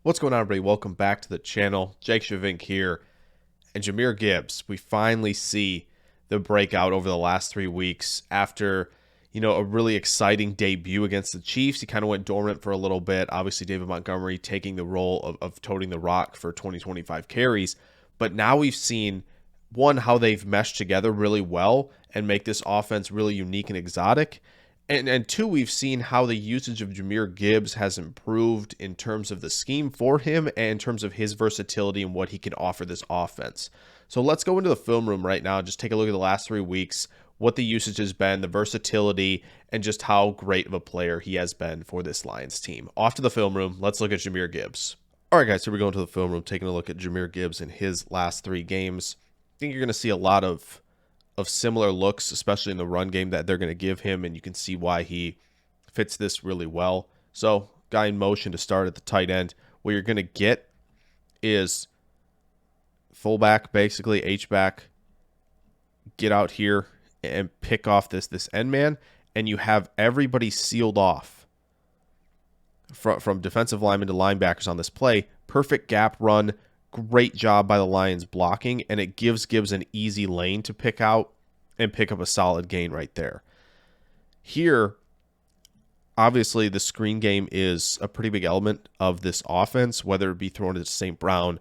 What's going on, everybody? Welcome back to the channel. Jake Shavink here. And Jahmyr Gibbs, we finally see the breakout over the last 3 weeks after, a really exciting debut against the Chiefs. He kind of went dormant for a little bit. Obviously, David Montgomery taking the role of toting the rock for 20-25 carries. But now we've seen, one, how they've meshed together really well and make this offense really unique and exotic. And two, we've seen how the usage of Jahmyr Gibbs has improved in terms of the scheme for him and in terms of his versatility and what he can offer this offense. So let's go into the film room right now. Just take a look at the last 3 weeks, what the usage has been, the versatility, and just how great of a player he has been for this Lions team. Off to the film room. Let's look at Jahmyr Gibbs. All right, guys, so we're going to the film room, taking a look at Jahmyr Gibbs in his last 3 games. I think you're going to see a lot of similar looks, especially in the run game that they're going to give him, and you can see why he fits this really well. So, guy in motion to start at the tight end. What you're going to get is fullback, basically H-back, get out here and pick off this end man, and you have everybody sealed off from defensive linemen to linebackers on this play. Perfect gap run. Great job by the Lions blocking, and it gives Gibbs an easy lane to pick out and pick up a solid gain right there. Here, obviously, the screen game is a pretty big element of this offense, whether it be thrown to St. Brown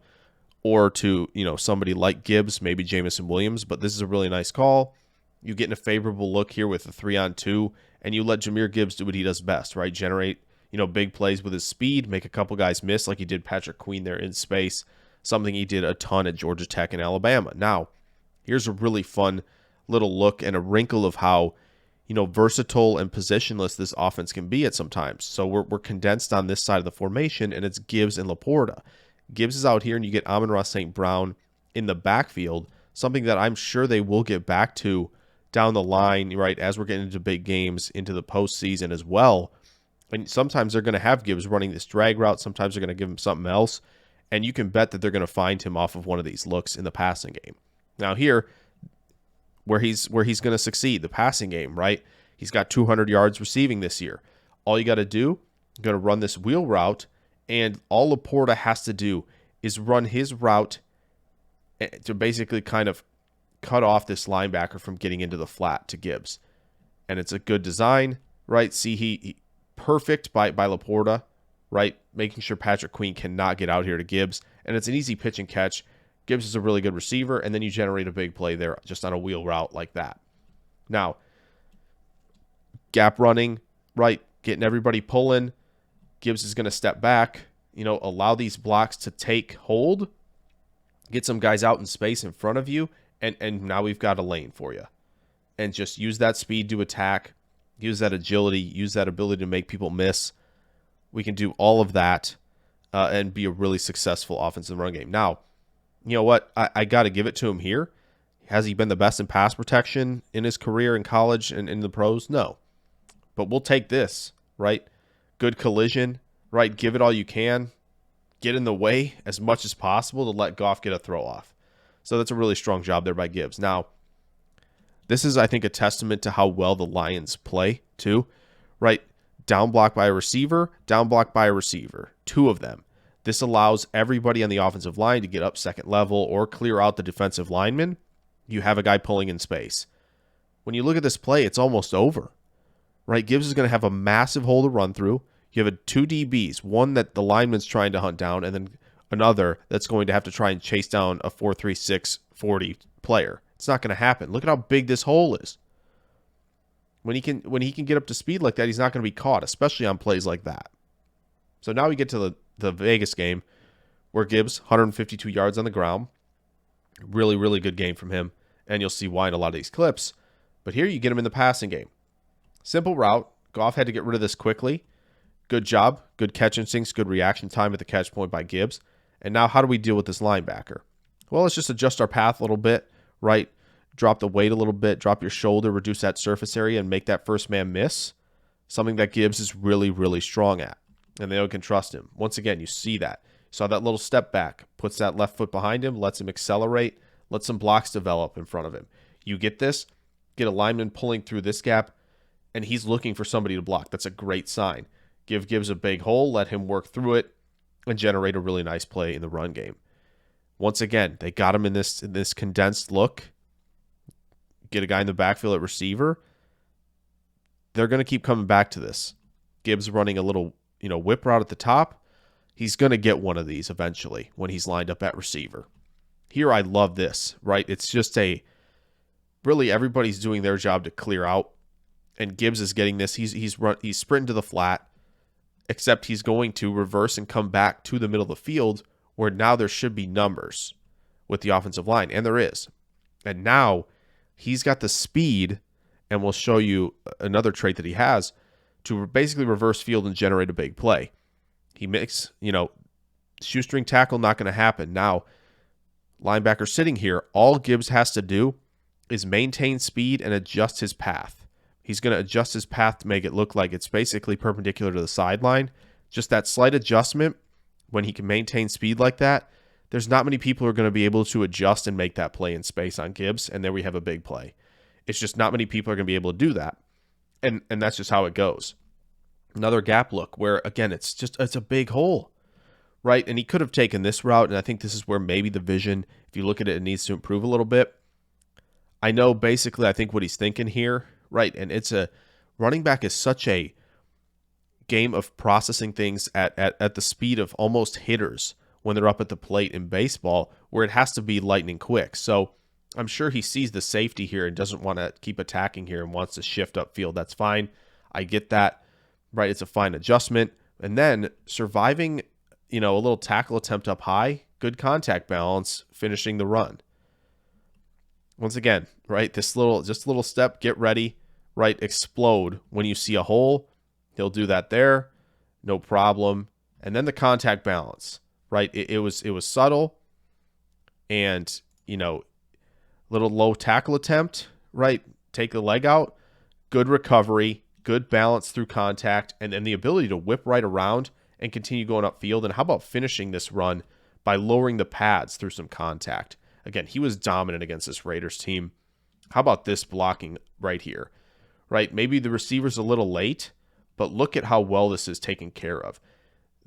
or to somebody like Gibbs, maybe Jameson Williams, but this is a really nice call. You get in a favorable look here with a 3-on-2, and you let Jahmyr Gibbs do what he does best, right? Generate big plays with his speed, make a couple guys miss like he did Patrick Queen there in space. Something he did a ton at Georgia Tech and Alabama. Now, here's a really fun little look and a wrinkle of how, versatile and positionless this offense can be at sometimes. So we're condensed on this side of the formation, and it's Gibbs and Laporta. Gibbs is out here, and you get Amon-Ra St. Brown in the backfield, something that I'm sure they will get back to down the line, right, as we're getting into big games, into the postseason as well. And sometimes they're going to have Gibbs running this drag route. Sometimes they're going to give him something else. And you can bet that they're going to find him off of one of these looks in the passing game. Now here, where he's going to succeed, the passing game, right? He's got 200 yards receiving this year. All you got to do, you're going to run this wheel route, and all Laporta has to do is run his route to basically kind of cut off this linebacker from getting into the flat to Gibbs. And it's a good design, right? See, he perfect by Laporta, right? Making sure Patrick Queen cannot get out here to Gibbs. And it's an easy pitch and catch. Gibbs is a really good receiver, and then you generate a big play there just on a wheel route like that. Now, gap running, right? Getting everybody pulling. Gibbs is going to step back, allow these blocks to take hold, get some guys out in space in front of you, and now we've got a lane for you. And just use that speed to attack, use that agility, use that ability to make people miss. We can do all of that and be a really successful offensive run game. Now, you know what? I got to give it to him here. Has he been the best in pass protection in his career in college and in the pros? No. But we'll take this, right? Good collision, right? Give it all you can. Get in the way as much as possible to let Goff get a throw off. So that's a really strong job there by Gibbs. Now, this is, I think, a testament to how well the Lions play, too, right? Down block by a receiver, down block by a receiver. 2 of them. This allows everybody on the offensive line to get up second level or clear out the defensive lineman. You have a guy pulling in space. When you look at this play, it's almost over, right? Gibbs is going to have a massive hole to run through. You have 2 DBs, one that the lineman's trying to hunt down, and then another that's going to have to try and chase down a 4.36 40 player. It's not going to happen. Look at how big this hole is. When he can get up to speed like that, he's not going to be caught, especially on plays like that. So now we get to the Vegas game where Gibbs, 152 yards on the ground. Really, really good game from him, and you'll see why in a lot of these clips. But here you get him in the passing game. Simple route. Goff had to get rid of this quickly. Good job. Good catch instincts. Good reaction time at the catch point by Gibbs. And now how do we deal with this linebacker? Well, let's just adjust our path a little bit, right? Drop the weight a little bit, drop your shoulder, reduce that surface area, and make that first man miss. Something that Gibbs is really, really strong at. And they can trust him. Once again, you see that. Saw that little step back, puts that left foot behind him, lets him accelerate, lets some blocks develop in front of him. You get this, get a lineman pulling through this gap, and he's looking for somebody to block. That's a great sign. Give Gibbs a big hole, let him work through it, and generate a really nice play in the run game. Once again, they got him in this condensed look. Get a guy in the backfield at receiver. They're going to keep coming back to this. Gibbs running a little, whip route at the top. He's going to get one of these eventually when he's lined up at receiver. Here, I love this, right? It's just really everybody's doing their job to clear out, and Gibbs is getting this. He's sprinting to the flat, except he's going to reverse and come back to the middle of the field where now there should be numbers with the offensive line, and there is. And now he's got the speed, and we'll show you another trait that he has, to basically reverse field and generate a big play. He makes, shoestring tackle, not going to happen. Now, linebacker sitting here, all Gibbs has to do is maintain speed and adjust his path. He's going to adjust his path to make it look like it's basically perpendicular to the sideline. Just that slight adjustment, when he can maintain speed like that, there's not many people who are going to be able to adjust and make that play in space on Gibbs, and there we have a big play. It's just not many people are going to be able to do that, and that's just how it goes. Another gap look where, again, it's a big hole, right? And he could have taken this route, and I think this is where maybe the vision, if you look at it needs to improve a little bit. I know basically I think what he's thinking here, right? And it's running back is such a game of processing things at the speed of almost hitters when they're up at the plate in baseball, where it has to be lightning quick. So I'm sure he sees the safety here and doesn't want to keep attacking here and wants to shift upfield. That's fine. I get that, right? It's a fine adjustment. And then surviving, a little tackle attempt up high, good contact balance, finishing the run. Once again, right, just a little step, get ready, right, explode. When you see a hole, he'll do that there, no problem. And then the contact balance, right, it was subtle and, little low tackle attempt, right, take the leg out, good recovery, good balance through contact, and then the ability to whip right around and continue going upfield. And how about finishing this run by lowering the pads through some contact? Again, he was dominant against this Raiders team. How about this blocking right here? Right? Maybe the receiver's a little late, but look at how well this is taken care of.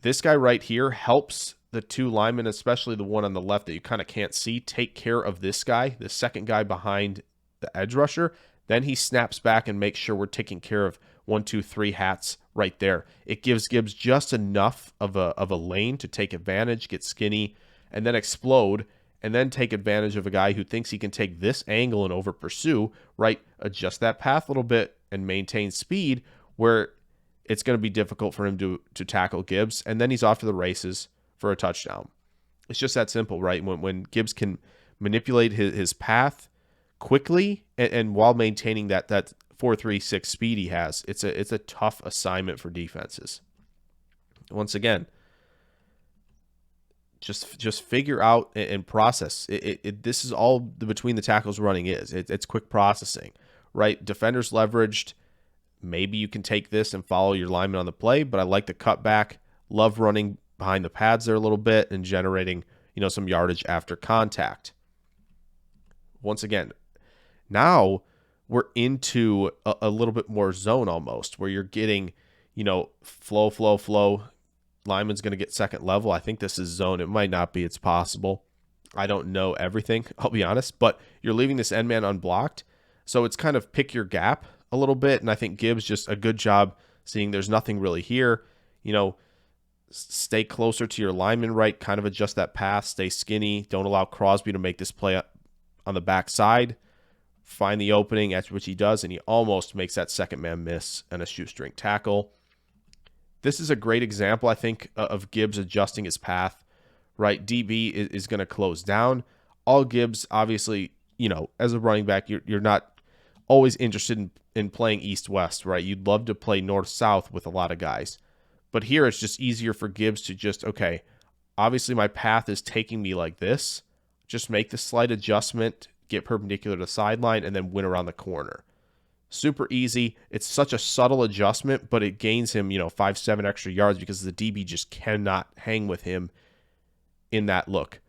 This guy right here helps the two linemen, especially the one on the left that you kind of can't see, take care of this guy, the second guy behind the edge rusher. Then he snaps back and makes sure we're taking care of 1, 2, 3 hats right there. It gives Gibbs just enough of a lane to take advantage, get skinny, and then explode, and then take advantage of a guy who thinks he can take this angle and over pursue, right? Adjust that path a little bit and maintain speed where it's going to be difficult for him to tackle Gibbs, and then he's off to the races for a touchdown. It's just that simple, right? When Gibbs can manipulate his path quickly and while maintaining that 4.36 speed he has, it's a tough assignment for defenses. Once again, just figure out and process. This is all the between the tackles running is. It's quick processing, right? Defenders leveraged. Maybe you can take this and follow your lineman on the play, but I like the cutback. Love running behind the pads there a little bit and generating, some yardage after contact. Once again, now we're into a little bit more zone almost, where you're getting, flow. Lineman's going to get second level. I think this is zone. It might not be. It's possible. I don't know everything, I'll be honest, but you're leaving this end man unblocked. So it's kind of pick your gap a little bit. And I think Gibbs just a good job seeing there's nothing really here. Stay closer to your lineman, right? Kind of adjust that path, stay skinny. Don't allow Crosby to make this play on the backside. Find the opening, that's what he does, and he almost makes that second man miss and a shoestring tackle. This is a great example, I think, of Gibbs adjusting his path, right? DB is going to close down. All Gibbs, obviously, as a running back, you're not always interested in playing east-west, right? You'd love to play north-south with a lot of guys. But here it's just easier for Gibbs to just, okay, obviously my path is taking me like this. Just make the slight adjustment, get perpendicular to the sideline, and then win around the corner. Super easy. It's such a subtle adjustment, but it gains him, 5-7 extra yards because the DB just cannot hang with him in that look.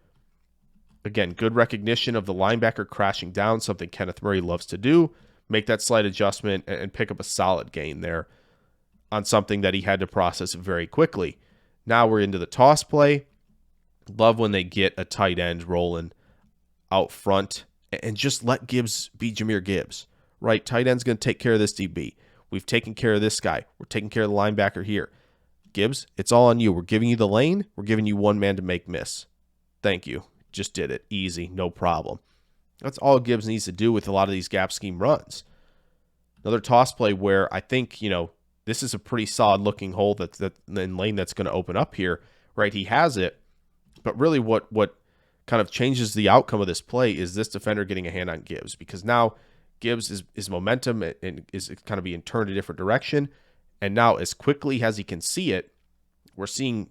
Again, good recognition of the linebacker crashing down, something Kenneth Murray loves to do. Make that slight adjustment and pick up a solid gain there on something that he had to process very quickly. Now we're into the toss play. Love when they get a tight end rolling out front and just let Gibbs be Jahmyr Gibbs, right? Tight end's going to take care of this DB. We've taken care of this guy. We're taking care of the linebacker here. Gibbs, it's all on you. We're giving you the lane. We're giving you one man to make miss. Thank you. Just did it. Easy. No problem. That's all Gibbs needs to do with a lot of these gap scheme runs. Another toss play where I think, this is a pretty solid looking hole that in lane that's going to open up here, right? He has it. But really what kind of changes the outcome of this play is this defender getting a hand on Gibbs, because now Gibbs is momentum and is kind of being turned a different direction. And now as quickly as he can see it, we're seeing,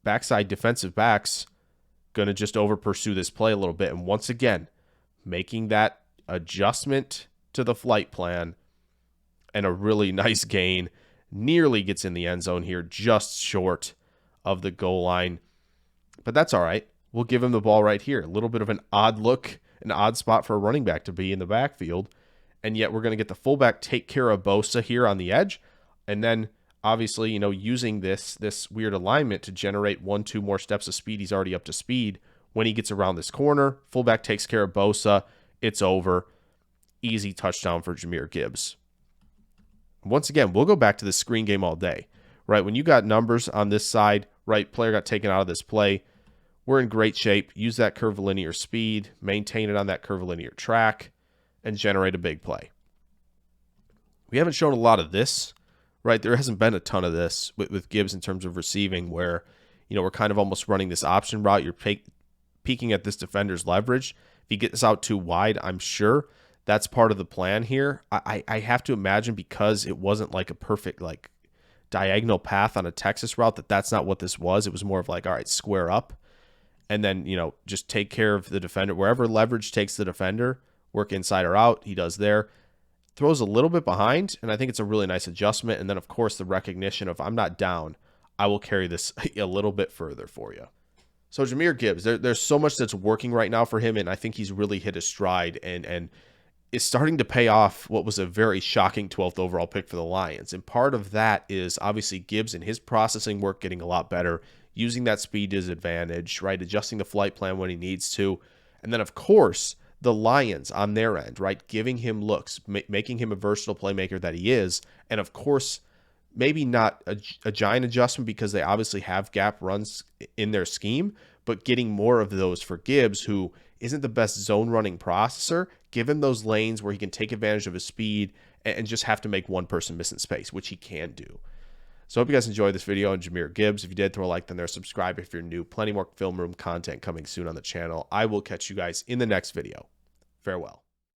backside defensive backs going to just over pursue this play a little bit. And once again, making that adjustment to the flight plan and a really nice gain. Nearly gets in the end zone here, just short of the goal line. But that's all right. We'll give him the ball right here. A little bit of an odd look, an odd spot for a running back to be in the backfield. And yet we're going to get the fullback take care of Bosa here on the edge. And then obviously, using this weird alignment to generate 1-2 more steps of speed. He's already up to speed. When he gets around this corner, fullback takes care of Bosa. It's over. Easy touchdown for Jahmyr Gibbs. Once again, we'll go back to the screen game all day, right? When you got numbers on this side, right, player got taken out of this play, we're in great shape. Use that curvilinear speed, maintain it on that curvilinear track, and generate a big play. We haven't shown a lot of this, right? There hasn't been a ton of this with Gibbs in terms of receiving where, we're kind of almost running this option route. You're peeking at this defender's leverage. If he gets out too wide, I'm sure that's part of the plan here. I have to imagine, because it wasn't like a perfect diagonal path on a Texas route, that's not what this was. It was more of all right, square up and then, just take care of the defender. Wherever leverage takes the defender, work inside or out, he does there. Throws a little bit behind, and I think it's a really nice adjustment. And then, of course, the recognition of I'm not down. I will carry this a little bit further for you. So Jahmyr Gibbs, there's so much that's working right now for him, and I think he's really hit his stride and is starting to pay off what was a very shocking 12th overall pick for the Lions. And part of that is obviously Gibbs and his processing work getting a lot better, using that speed to his advantage, right? Adjusting the flight plan when he needs to. And then, of course, the Lions on their end, right? Giving him looks, making him a versatile playmaker that he is. And, of course, maybe not a giant adjustment because they obviously have gap runs in their scheme, but getting more of those for Gibbs, who isn't the best zone running processor, give him those lanes where he can take advantage of his speed and just have to make one person miss in space, which he can do. So I hope you guys enjoyed this video on Jahmyr Gibbs. If you did, throw a like down there, subscribe if you're new. Plenty more film room content coming soon on the channel. I will catch you guys in the next video. Farewell.